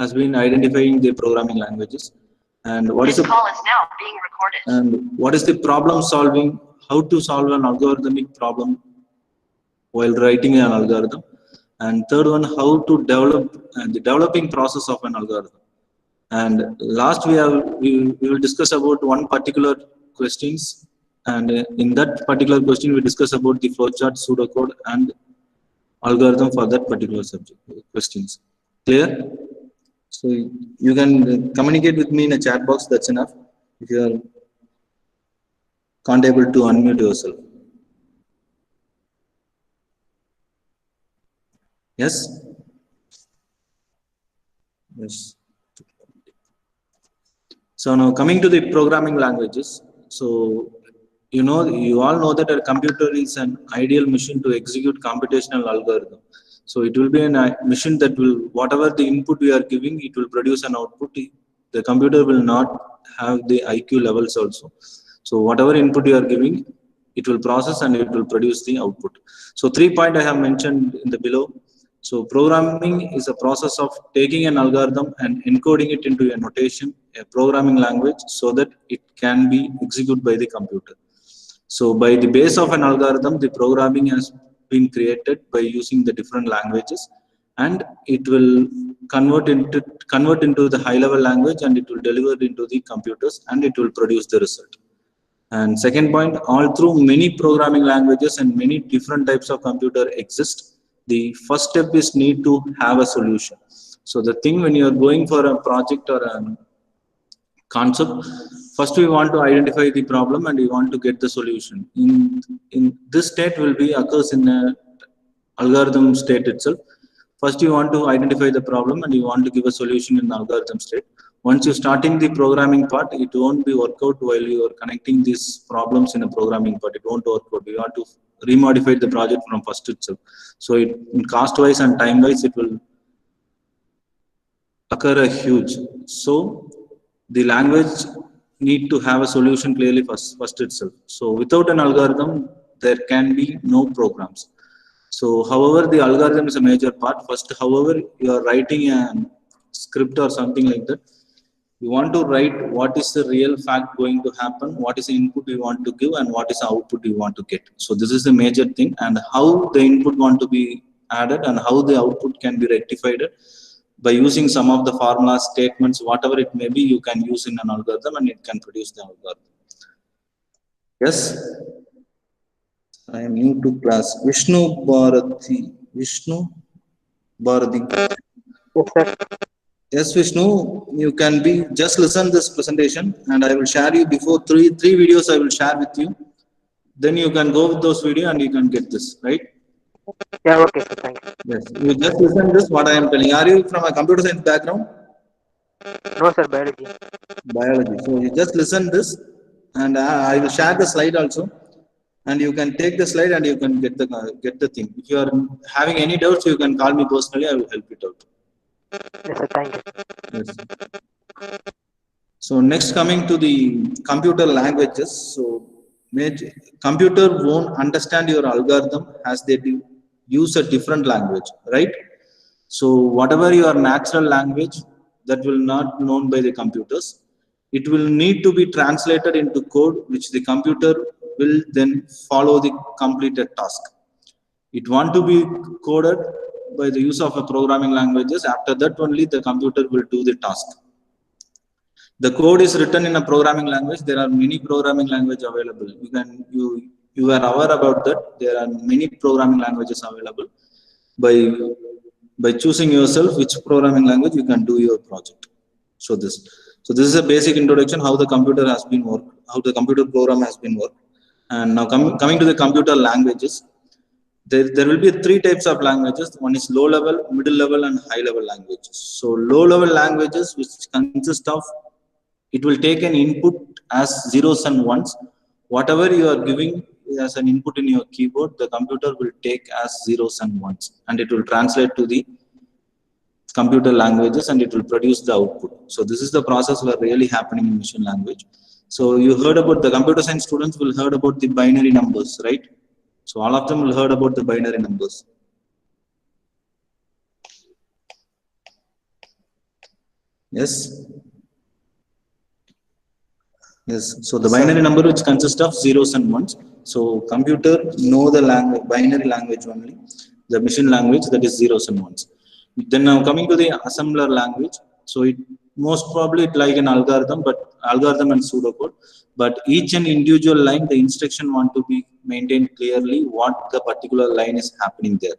has been identifying the programming languages, and what is the call is now being recorded. And what is the problem solving? How to solve an algorithmic problem while writing an algorithm, and third one, how to develop the developing process of an algorithm. And last we will discuss about one particular questions, and in that particular question we discuss about the flowchart, pseudocode, and algorithm for that particular subject questions. Clear? So you can communicate with me in a chat box. That's enough. If you are can't able to unmute yourself. Yes. Yes. So now coming to the programming languages. So you all know that a computer is an ideal machine to execute computational algorithm. So it will be a machine that will, whatever the input we are giving, it will produce an output. The computer will not have the IQ levels also. So whatever input you are giving, it will process and it will produce the output. So 3 points I have mentioned in the below. So programming is a process of taking an algorithm and encoding it into a notation, a programming language, so that it can be executed by the computer. So by the base of an algorithm, the programming has been created by using the different languages, and it will convert into the high level language, and it will deliver it into the computers, and it will produce the result. And second point, all through many programming languages and many different types of computer exist, the first step is need to have a solution. So the thing when you are going for a project or a concept, first we want to identify the problem and we want to get the solution. In this state will be occurs in a algorithm state itself. First you want to identify the problem and you want to give a solution in the algorithm state. Once you're starting the programming part, it won't be work out while you are connecting these problems in a programming part. It won't work out. You have to remodify the project from first itself. So in cost wise and time wise, it will occur a huge. So the language need to have a solution clearly first itself. So without an algorithm, there can be no programs. So however, the algorithm is a major part. First, however, you are writing a script or something like that, you want to write what is the real fact going to happen, what is the input you want to give, and what is the output you want to get. So this is the major thing, and how the input want to be added and how the output can be rectified by using some of the formula statements, whatever it may be, you can use in an algorithm and it can produce the algorithm. Yes, I am new to class. Vishnu Bharati. Yes, Vishnu, you can be just listen this presentation, and I will share you before three videos I will share with you. Then you can go with those videos and you can get this, right? Yeah, okay, sir, thank you. Yes, you just listen this what I am telling. Are you from a computer science background? No, sir, biology. Biology. So you just listen this, and I will share the slide also, and you can take the slide and you can get the thing. If you are having any doubts, you can call me personally. I will help it out. Yes, sir, thank you. Yes. So next, coming to the computer languages. So computer won't understand your algorithm as they do use a different language, right? So whatever your natural language, that will not known by the computers, it will need to be translated into code which the computer will then follow the completed task. It want to be coded by the use of a programming languages. After that only the computer will do the task. The code is written in a programming language. There are many programming languages available. You are aware about that. There are many programming languages available. By choosing yourself which programming language you can do your project. So this is a basic introduction how the computer has been worked, how the computer program has been worked. And now coming to the computer languages, there will be 3 types of languages. One is low level, middle level, and high level languages. So low level languages, which consist of, it will take an input as zeros and ones. Whatever you are giving as an input in your keyboard, the computer will take as zeros and ones, and it will translate to the computer languages and it will produce the output. So this is the process where really happening in machine language. So you heard about the computer science students will heard about the binary numbers, right? So all of them will heard about the binary numbers. Yes. Yes. So the binary number which consists of zeros and ones. So computer know the language, binary language only, the machine language that is zeros and ones. Then now coming to the assembler language. So it most probably it like an algorithm, but algorithm and pseudocode. But each and individual line, the instruction want to be maintained clearly what the particular line is happening there.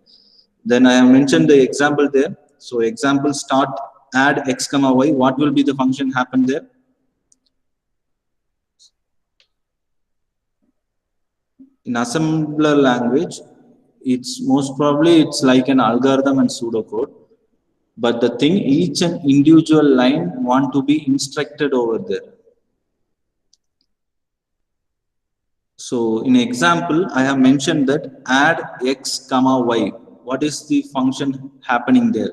Then I have mentioned the example there. So example start add x comma y. What will be the function happen there? In assembler language, it's most probably it's like an algorithm and pseudocode. But the thing, each and individual line want to be instructed over there. So in example, I have mentioned that add x comma y. What is the function happening there?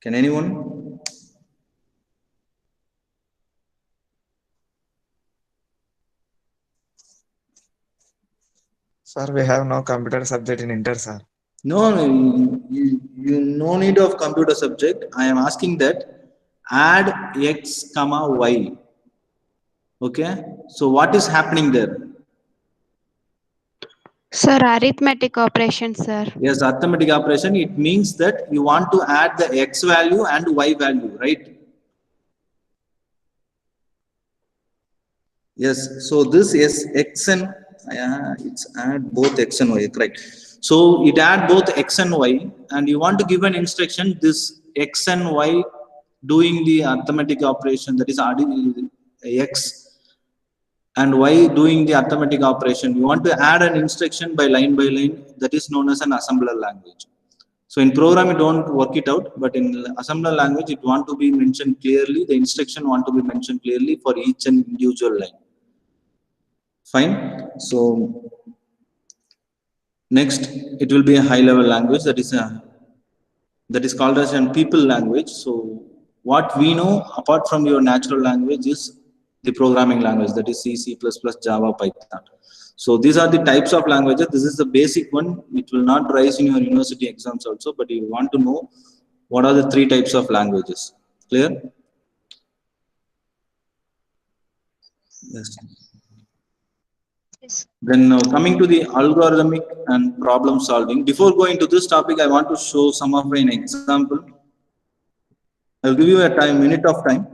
Can anyone? Sir, we have no computer subject in Inter, sir. No, you no need of computer subject. I am asking that add x comma y. Okay. So what is happening there? Sir, arithmetic operation, sir. Yes, arithmetic operation. It means that you want to add the x value and y value, right? Yes. So this is x and it's add both x and y, correct? So it add both x and y, and you want to give an instruction. This x and y doing the arithmetic operation, that is adding x and y doing the arithmetic operation. You want to add an instruction by line, that is known as an assembler language. So in program, you don't work it out, but in assembler language, it want to be mentioned clearly. The instruction want to be mentioned clearly for each and individual line. Fine. So next, it will be a high-level language that is called as a people language. So what we know apart from your natural language is the programming language, that is C, C++, Java, Python. So these are the types of languages. This is the basic one. It will not rise in your university exams also, but you want to know what are the three types of languages. Clear? Yes. Then now coming to the algorithmic and problem solving. Before going to this topic, I want to show some of an example. I'll give you a minute of time.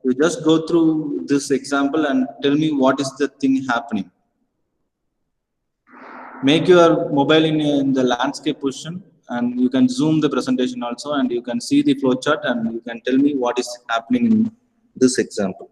You just go through this example and tell me what is the thing happening. Make your mobile in the landscape position, and you can zoom the presentation also, and you can see the flowchart, and you can tell me what is happening in this example.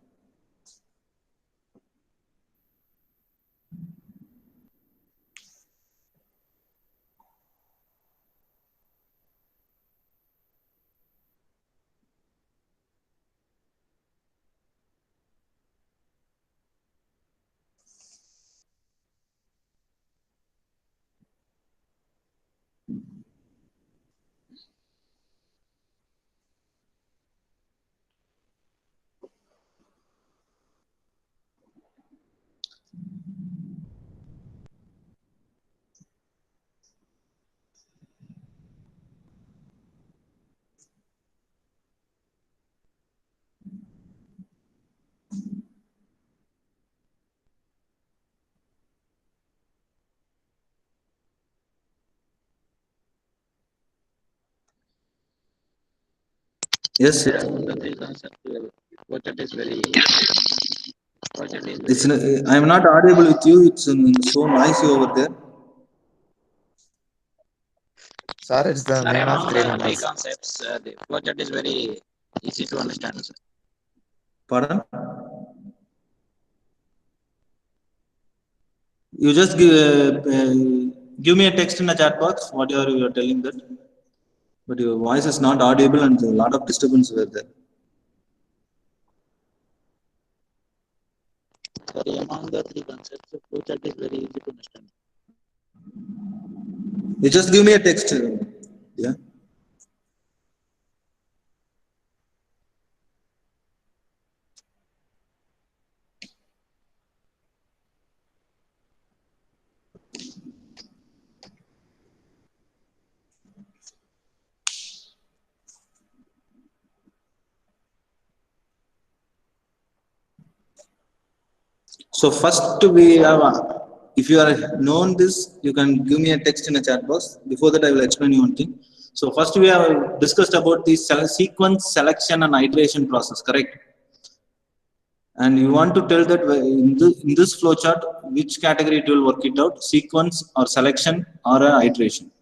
Yes. It's, I am not audible with you. It's so noisy over there. Sir, it's the name of three The numbers. concepts, the flowchart is very easy to understand, sir. Pardon? You just give me a text in the chat box, whatever you are telling that. But your voice is not audible and a lot of disturbance were there. Sorry, among the three concepts, the flowchart is very easy to understand. You just give me a text. Yeah. So first we have, if you are known this, you can give me a text in a chat box. Before that, I will explain you one thing. So first we have discussed about the sequence selection and iteration process, correct? And you want to tell that in this flowchart, which category it will work it out, sequence or selection or iteration.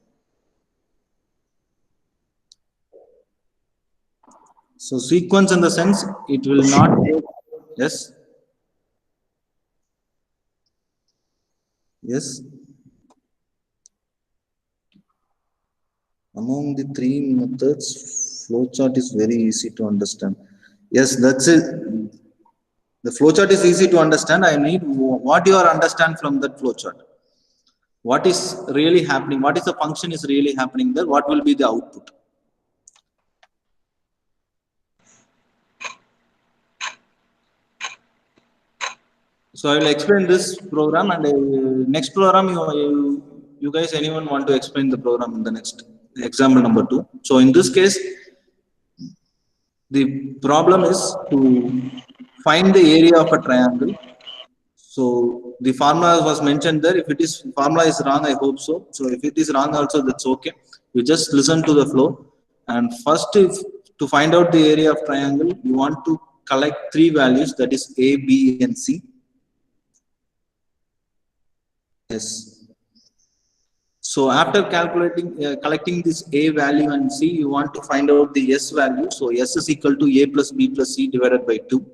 So sequence in the sense it will not take, yes, yes. Among the three methods, flowchart is very easy to understand. Yes, that's it. The flowchart is easy to understand. I need what you are understand from that flowchart. What is really happening? What is the function is really happening there? What will be the output? So I will explain this program, and next program you guys, anyone want to explain the program in the next example number 2. So in this case, the problem is to find the area of a triangle. So the formula was mentioned there. If it is formula is wrong, I hope so. So if it is wrong also, that's okay. You just listen to the flow. And first, if to find out the area of triangle, you want to collect 3 values, that is A, B, and C. Yes. So after calculating, collecting this A value and C, you want to find out the S value. So S is equal to A plus B plus C divided by 2.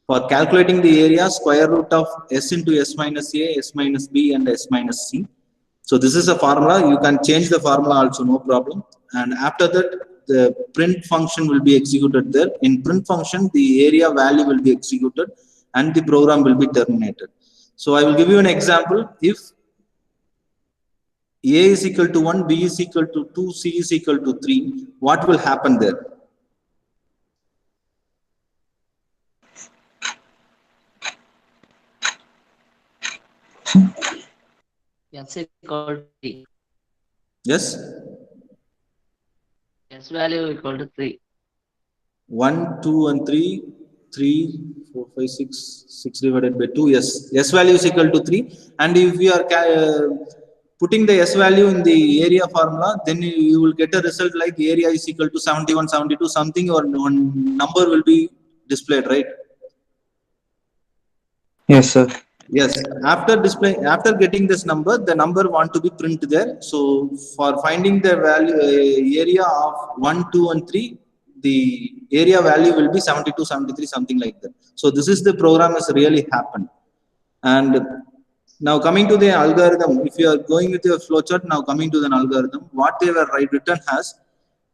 For calculating the area, square root of S into S minus A, S minus B, and S minus C. So this is a formula. You can change the formula also, no problem. And after that, the print function will be executed there. In print function, the area value will be executed and the program will be terminated. So I will give you an example. If A is equal to 1, B is equal to 2, C is equal to 3, what will happen there? S equal to 3. Yes? S value equal to 3. 1, 2, and 3, 3, 4, 5, 6, 6 divided by 2, yes. S value is equal to 3. And if we are putting the S value in the area formula, then you will get a result like area is equal to 71, 72, something, or one number will be displayed, right? Yes, sir. Yes, after getting this number, the number want to be print there. So for finding the value area of 1, 2, and 3, the area value will be 72, 73, something like that. So this is the program has really happened. And now coming to the algorithm, if you are going with your flowchart, now coming to the algorithm, what they were written has,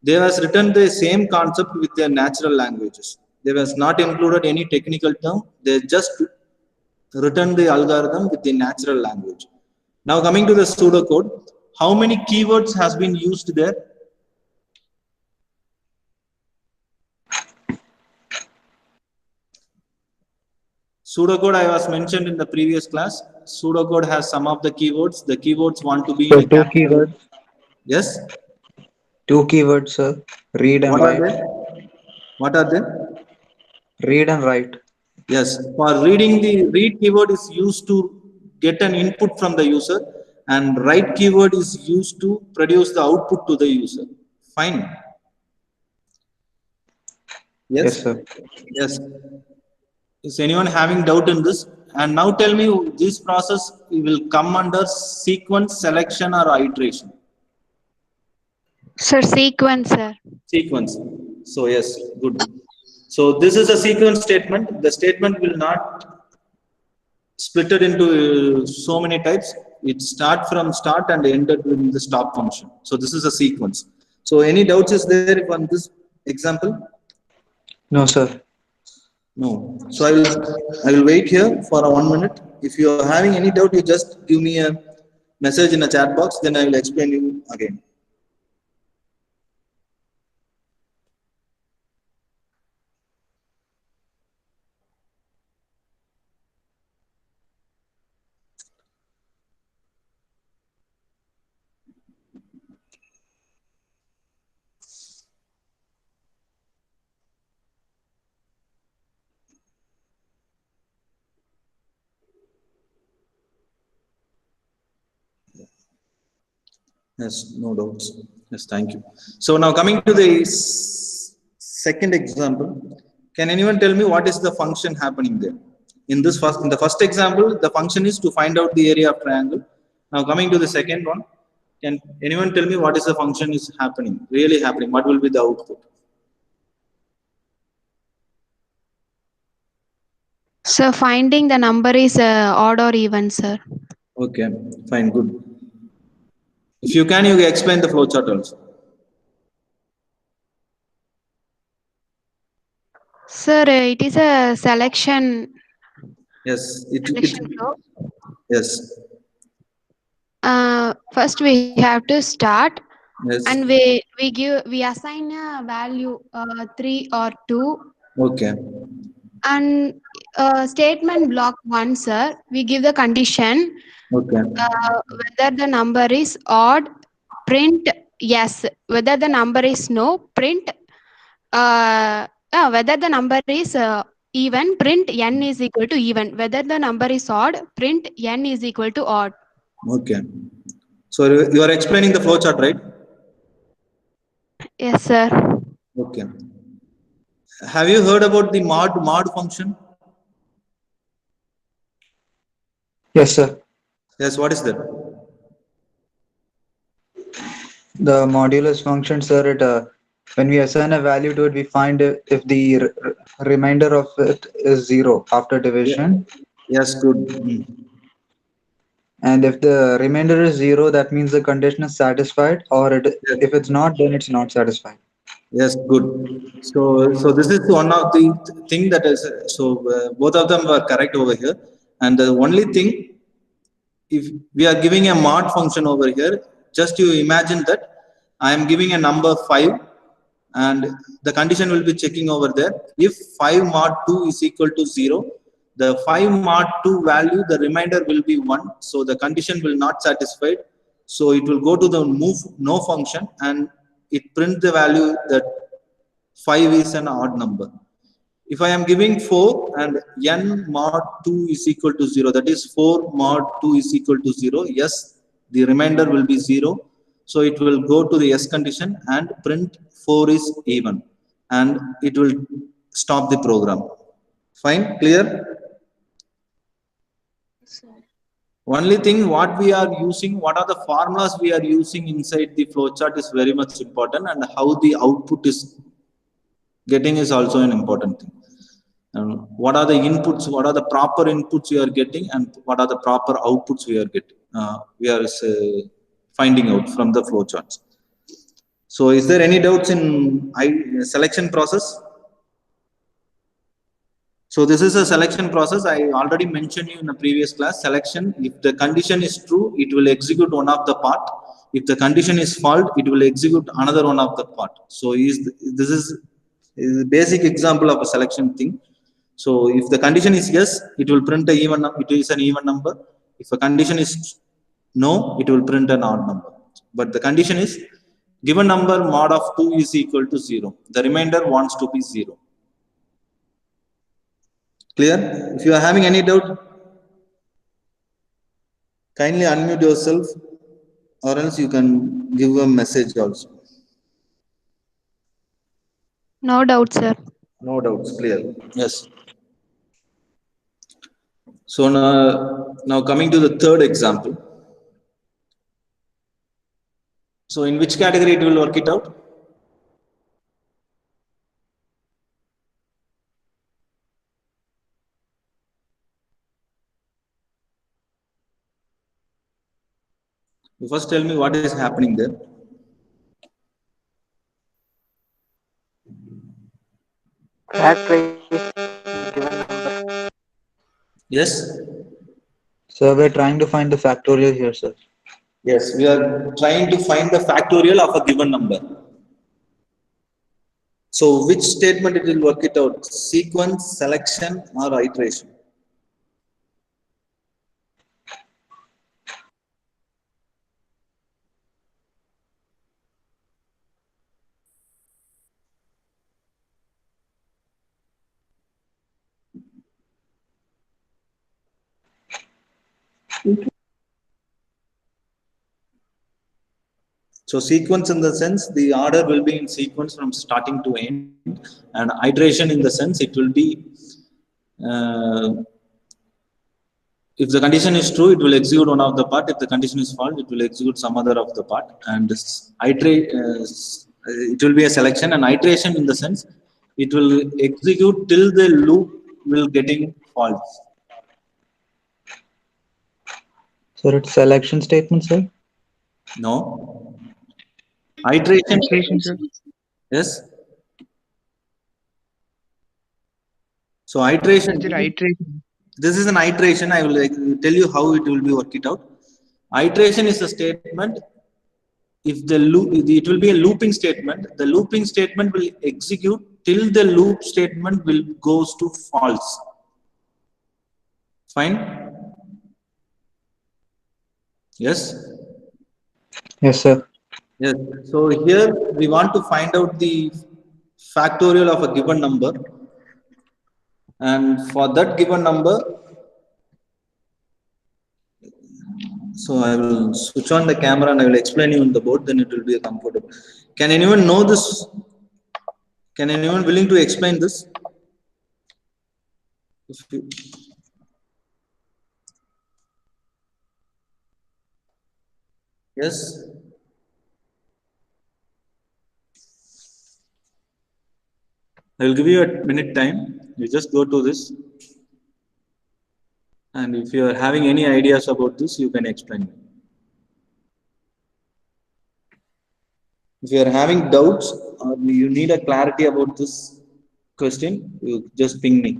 they was written the same concept with their natural languages. They was not included any technical term. They just written the algorithm with the natural language. Now coming to the pseudocode, how many keywords has been used there? Pseudocode I was mentioned in the previous class. Pseudocode has some of the keywords. The keywords want to be in So a two capital. keywords. Yes. 2 keywords, sir. Read and What are write. they? What are they? Read and write. Yes. For reading, the read keyword is used to get an input from the user, and write keyword is used to produce the output to the user. Fine. Yes, Yes. sir. Yes. Is anyone having doubt in this? And now tell me, this process will come under sequence, selection, or iteration? Sir, sequence, sir. Sequence. So yes, good. So this is a sequence statement. The statement will not split it into so many types. It start from start and ended with the stop function. So this is a sequence. So any doubts is there on this example? No, sir. No. So I will wait here for 1 minute. If you are having any doubt, you just give me a message in a chat box. Then I will explain you again. Yes, no doubts. Yes, thank you. So now coming to the second example, can anyone tell me what is the function happening there? In the first example, the function is to find out the area of triangle. Now coming to the second one, can anyone tell me what is the function is happening, really happening? What will be the output? So finding the number is odd or even, sir. Okay, fine, good. If you can, you can explain the flowchart also. Sir, it is a selection Yes, flow. yes, First we have to start, yes, and we assign a value 3 or 2, okay, and statement block 1, sir, we give the condition okay, whether the number is odd, print yes. Whether the number is no, print whether the number is even, print n is equal to even. Whether the number is odd, print n is equal to odd. okay. So you are explaining the flowchart, right? Yes, sir. Okay. Have you heard about the mod function? Yes, sir. Yes, what is that? The modulus function, sir, when we assign a value to it, we find if the remainder of it is 0 after Yeah. division. Yes, good. And if the remainder is 0, that means the condition is satisfied, or Yes, if it's not, then it's not satisfied. yes, good. So this is one of the thing that is, both of them were correct over here. And the only thing, if we are giving a mod function over here, just you imagine that I am giving a number 5 and the condition will be checking over there. If 5 mod 2 is equal to 0, the 5 mod 2 value, the remainder will be 1. So the condition will not satisfied. So it will go to the move no function and it print the value that 5 is an odd number. If I am giving 4 and n mod 2 is equal to 0, that is 4 mod 2 is equal to 0, yes, the remainder will be 0. So it will go to the yes condition and print 4 is even and it will stop the program. Fine, clear? Only thing what we are using, what are the formulas we are using inside the flowchart is very much important, and how the output is getting is also an important thing. What are the inputs, what are the proper inputs we are getting, and what are the proper outputs we are getting, we are finding out from the flowcharts. So is there any doubts in selection process? So this is a selection process. I already mentioned you in a previous class. Selection, if the condition is true, it will execute one of the part. If the condition is false, it will execute another one of the part. So this is a basic example of a selection thing. So if the condition is yes, it will print a even. It is an even number. If a condition is no, it will print an odd number. But the condition is given number mod of 2 is equal to 0. The remainder wants to be 0. Clear? If you are having any doubt, kindly unmute yourself, or else you can give a message also. No doubt, sir. No doubts, clear. Yes. So now coming to the third example. So in which category it will work it out? You first tell me what is happening there. Factorize the given number. Yes? So we're trying to find the factorial here, sir. Yes, we are trying to find the factorial of a given number. So which statement it will work it out? Sequence, selection, or iteration? So sequence in the sense the order will be in sequence from starting to end, and iteration in the sense it will be if the condition is true, it will execute one of the part. If the condition is false, it will execute some other of the part. And it will be a selection. And iteration in the sense, it will execute till the loop will getting false. Sir, it's selection statement, sir. No. Iteration. Iteration, sir. Yes. So iteration. Is it iteration? This is an iteration. I will tell you how it will be worked it out. Iteration is a statement. If the loop, it will be a looping statement. The looping statement will execute till the loop statement will goes to false. Fine. Yes. Yes, sir. Yes. So here we want to find out the factorial of a given number, and for that given number, so I will switch on the camera and I will explain you on the board. Then it will be comfortable. Can anyone know this? Can anyone willing to explain this? Yes. I will give you a minute time. You just go to this. And if you are having any ideas about this, you can explain. If you are having doubts or you need a clarity about this question, you just ping me.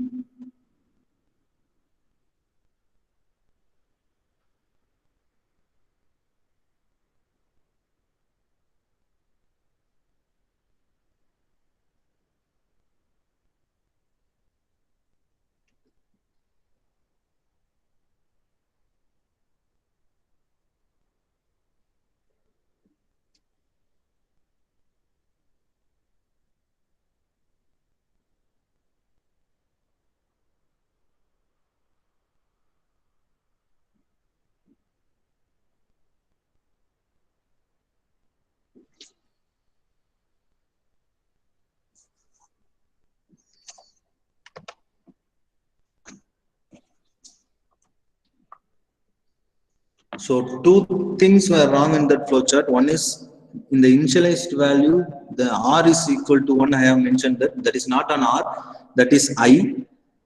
So two things were wrong in that flowchart. One is in the initialized value, the R is equal to 1. I have mentioned that is not an R, that is I.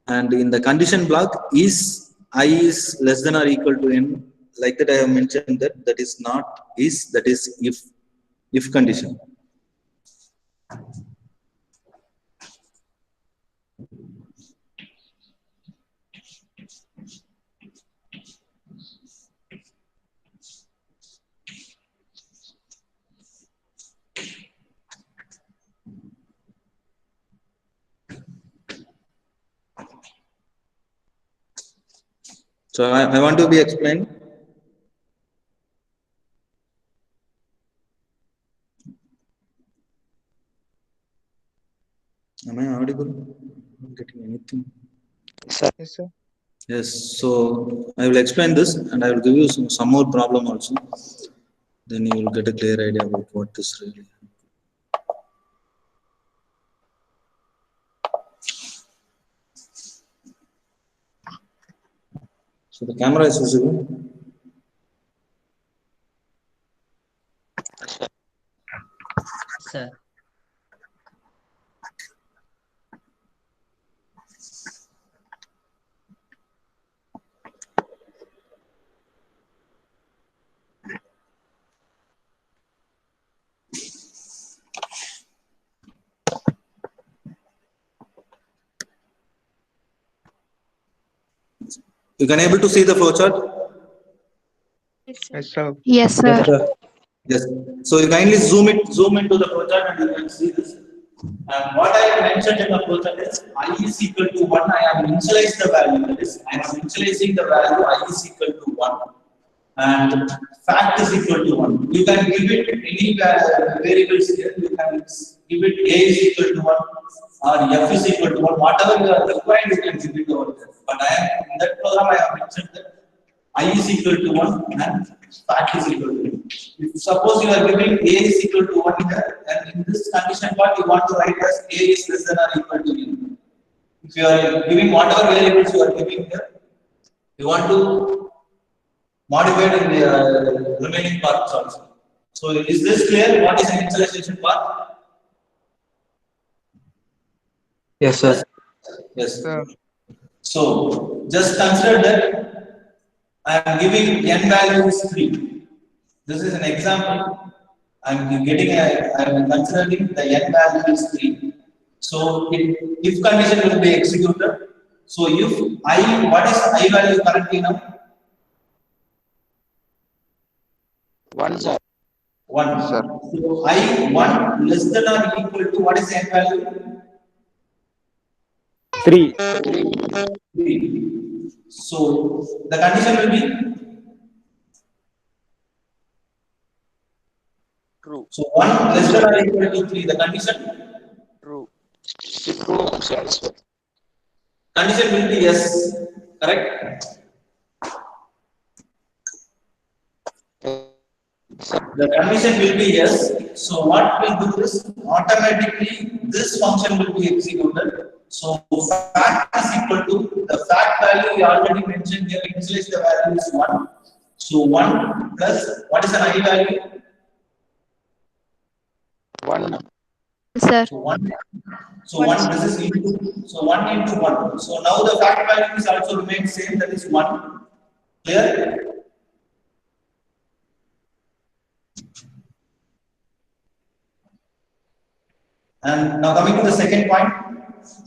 And in the condition block, is I is less than or equal to n. Like that I have mentioned that is not is, that is if condition. So I want to be explained. Am I audible? Not getting anything. Yes, sir. Yes. So I will explain this and I will give you some more problem also. Then you will get a clear idea about what this really is. So the camera is visible. Sir. You can able to see the flowchart? Yes, sir. Yes, sir. Yes, sir. Yes. So you kindly zoom into the flowchart and you can see this. And what I have mentioned in the flowchart is I is equal to 1. I have initialized the value. That is, I am initializing the value I is equal to 1. And fact is equal to 1. You can give it any variables here. You can give it A is equal to 1 or F is equal to 1. Whatever you are required, you can give it over there. But in that program, I have mentioned that I is equal to 1 and fact is equal to 1. If suppose you are giving A is equal to 1 here, and in this condition part you want to write as A is less than or equal to N. If you are giving whatever variables you are giving here, you want to modify in the remaining parts also. So is this clear? What is an initialization part? Yes, sir. Yes. Sir. So just consider that I am giving n value is 3. This is an example. I am considering the n value is 3. So if condition will be executed. So if I, what is I value currently now? 1, sir. 1. Sir. So I 1 less than or equal to what is the n value? 3. 3. So the condition will be True. so 1 less than or equal to 3. The condition True. True, sir. condition will be yes. Correct? The condition will be yes. So what will do is automatically this function will be executed. So fact is equal to the fact value we already mentioned here. Initialize the value is 1. So 1 plus what is an I value? 1. Sir. So 1. So 1 this is into so 1 into 1. So now the fact value is also remains same, that is 1. Clear? And now coming to the second point,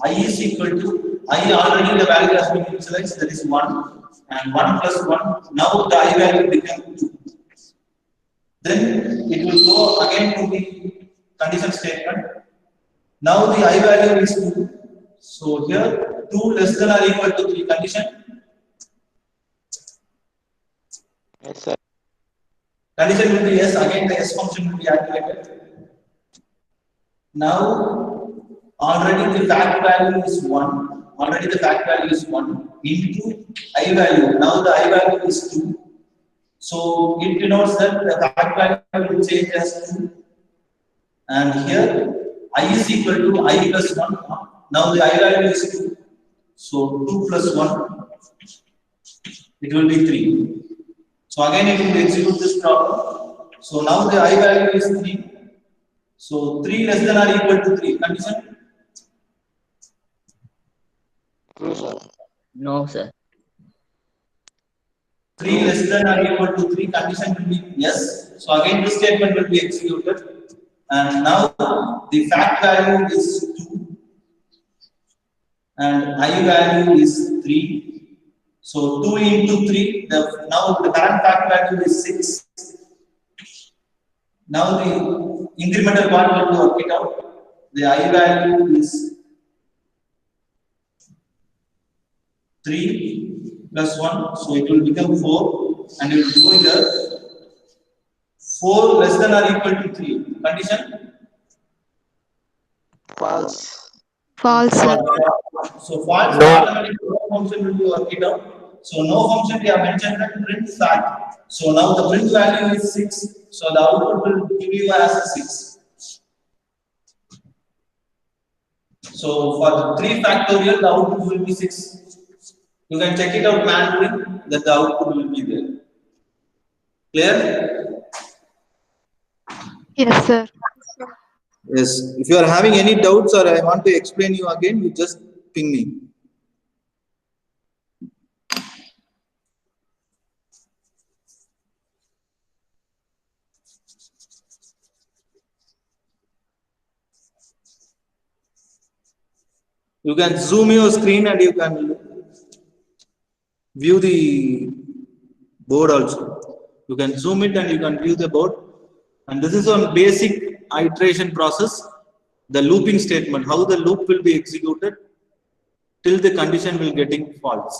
I is equal to I already the value has been initialized, that is 1, and 1 plus 1. Now the I value becomes 2. Then it will go again to the condition statement. Now the I value is 2. So here 2 less than or equal to 3 condition. Yes, sir. Condition will be yes, again the S function will be activated. Now already the fact value is 1. Already the fact value is 1 into I value. Now the I value is 2. So it denotes that the fact value will change as 2. And here I is equal to I plus 1. Now the I value is 2. So 2 plus 1, it will be 3. So again it will execute this problem. So now the I value is 3. So 3 less than or equal to 3 condition. True, sir. No, sir. 3 less than or equal to 3 condition will be yes. So again this statement will be executed. And now the fact value is 2 and I value is 3. So 2 into 3, now the current fact value is 6. Now the incremental part will work it out. The I value is 3 plus 1, so it will become 4, and it will go here 4 less than or equal to 3 condition. False. False, sir. So false, No. automatically no function will be work it out. So no function, we have mentioned that print fact. So now the print value is 6. So the output will give you as a 6. So for the 3 factorial, the output will be 6. You can check it out manually that the output will be there. Clear? Yes, sir. Yes. If you are having any doubts or I want to explain you again, you just ping me. You can zoom your screen and you can view the board also. You can zoom it and you can view the board. And this is on basic iteration process, the looping statement, how the loop will be executed till the condition will getting false.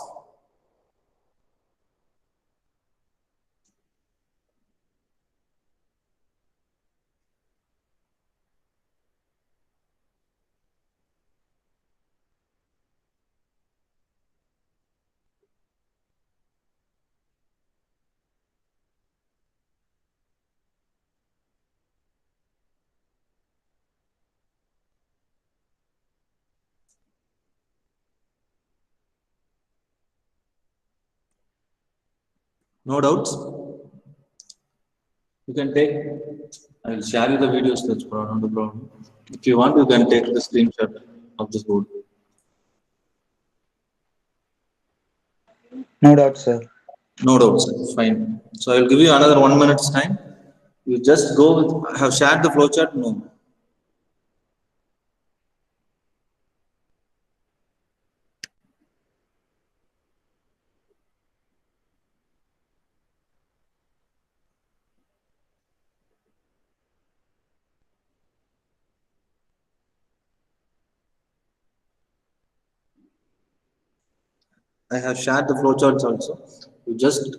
No doubts? You can take, I will share you the videos, that's not the problem. If you want, you can take the screenshot of this board. No doubt, sir. No doubts, fine. So I will give you another 1 minute's time. You just go with, I have shared the flowchart? No. I have shared the flowcharts also. You just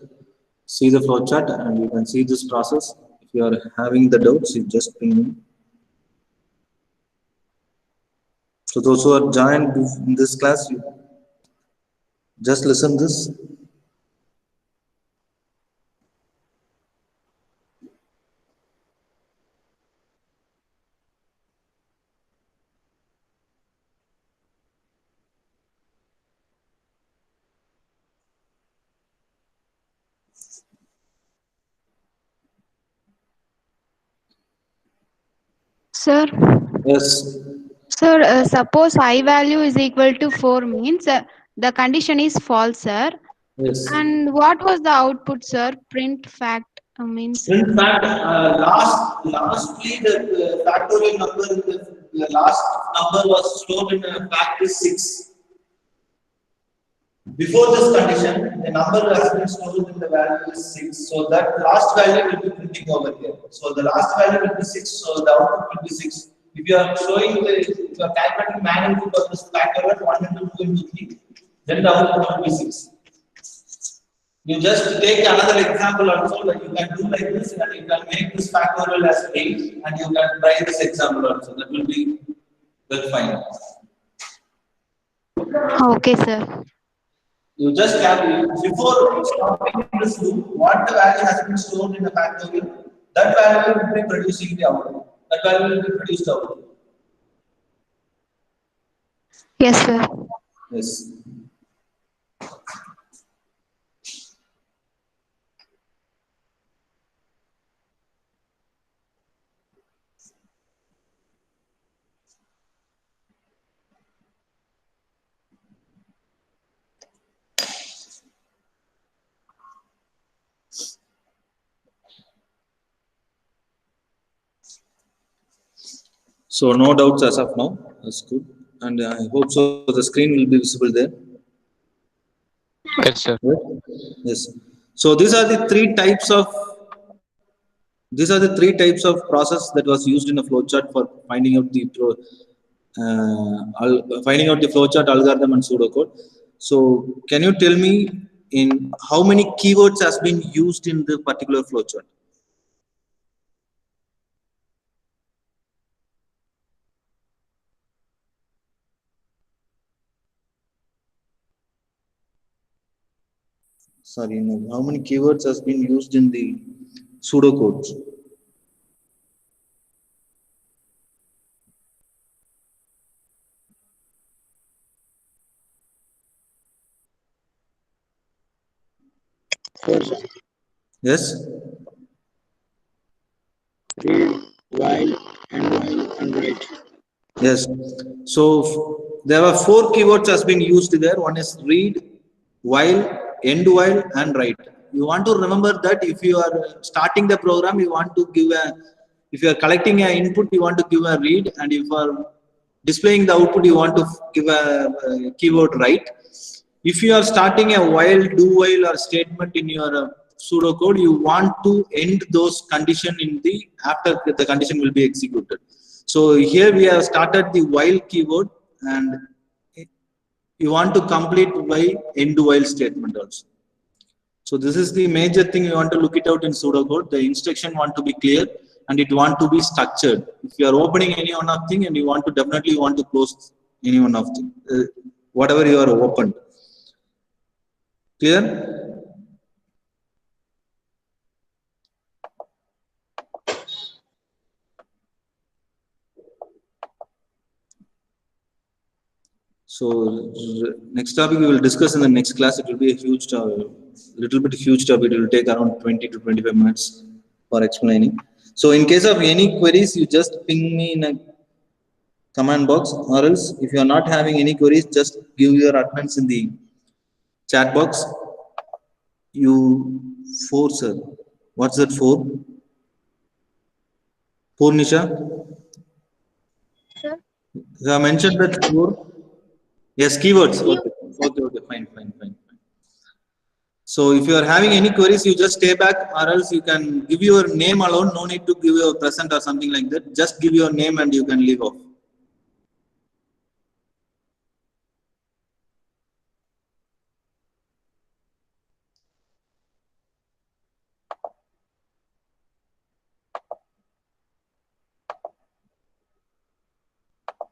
see the flowchart and you can see this process. If you are having the doubts, you just ping me. So those who are joined in this class, you just listen this. Sir, Yes, sir, suppose I value is equal to 4 means the condition is false, sir. yes. And what was the output, sir? Print fact means. In fact, lastly, the factorial number, the last number was stored in a fact is 6. Before this condition, the number has been stored in the value is 6. So that last value will be printing over here. So the last value will be 6. So the output will be 6. If you are showing if you are calculating manually for this factorial 1 into 2 into 3, then the output will be 6. You just take another example also, like you can do like this and you can make this factorial as 8 and you can try this example also. That will be well fine. Okay, sir. You just have, before stopping this loop, what the value has been stored in the factorial, that value will be producing the output. That value will be produced output. Yes, sir. Yes. So no doubts as of now. That's good. And I hope so the screen will be visible there. Yes, sir. Yes. So these are the three types of process that was used in a flowchart for finding out the flowchart algorithm and pseudocode. So can you tell me in how many keywords has been used in the particular flowchart? Sorry, no. How many keywords has been used in the pseudocode? Yes. While and write. Yes. So there were 4 keywords has been used there. One is read, while, end while, and write. You want to remember that if you are starting the program, you want to give if you are collecting an input, you want to give a read, and if you are displaying the output, you want to give a keyword write. If you are starting a while, do while, or statement in your pseudocode, you want to end those condition in the after the condition will be executed. So here we have started the while keyword, and you want to complete by end while statement also. So this is the major thing you want to look it out in pseudocode. The instruction want to be clear and it want to be structured. If you are opening any one of thing and you want to definitely want to close any one of thing, whatever you are opened. Clear? So next topic we will discuss in the next class. It will be a huge little bit huge topic. It will take around 20 to 25 minutes for explaining. So in case of any queries, you just ping me in a command box, or else if you are not having any queries, just give your attendance in the chat box. You 4, sir. What's that 4? 4, Nisha? Sir? You have mentioned that 4. Yes, keywords. Okay, okay, fine. So if you are having any queries, you just stay back, or else you can give your name alone. No need to give your present or something like that. Just give your name and you can leave off.